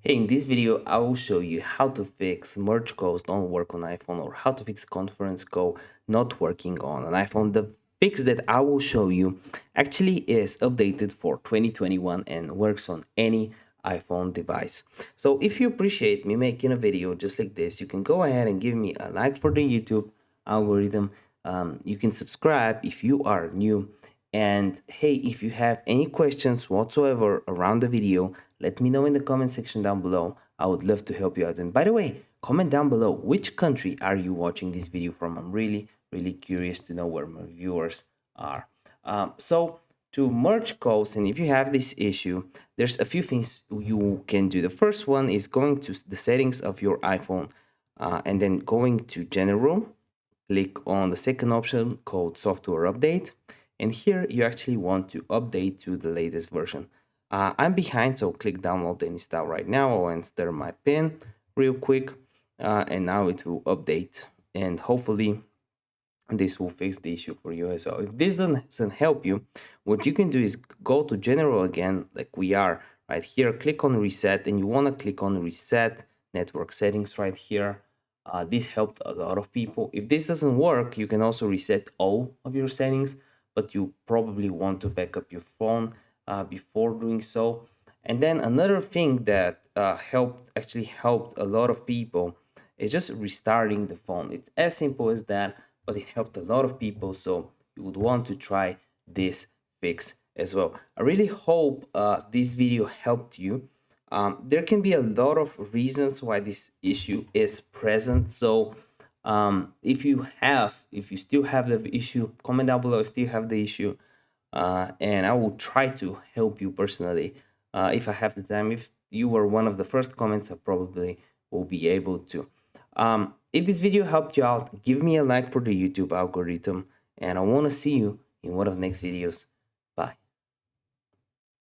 Hey, in this video, I will show you how to fix merge codes don't work on iPhone or how to fix conference code not working on an iPhone. The fix that I will show you actually is updated for 2021 and works on any iPhone device. So if you appreciate me making a video just like this, you can go ahead and give me a like for the YouTube algorithm. You can subscribe if you are new, and hey, if you have any questions whatsoever around the video, let me know in the comment section down below. I would love to help you out. And by the way, comment down below which country are you watching this video from. I'm really curious to know where my viewers are. So to merge codes, and if you have this issue, there's a few things you can do. The first one is going to the settings of your iPhone, and then going to general, click on the second option called software update, and here you actually want to update to the latest version. I'm behind, so click download and install right now. I'll enter my pin real quick, and now it will update, and hopefully this will fix the issue for you as well. If this doesn't help you, what you can do is go to general again, like we are right here, click on reset, and you want to click on reset network settings right here. This helped a lot of people. If this doesn't work, you can also reset all of your settings, but you probably want to back up your phone before doing so. And then another thing that helped a lot of people is just restarting the phone. It's as simple as that, but it helped a lot of people. So you would want to try this fix as well. I really hope this video helped you. There can be a lot of reasons why this issue is present. So if you still have the issue, comment down below. I still have the issue, and I will try to help you personally if I have the time. If you were one of the first comments, I probably will be able to. If this video helped you out, give me a like for the YouTube algorithm, and I want to see you in one of the next videos.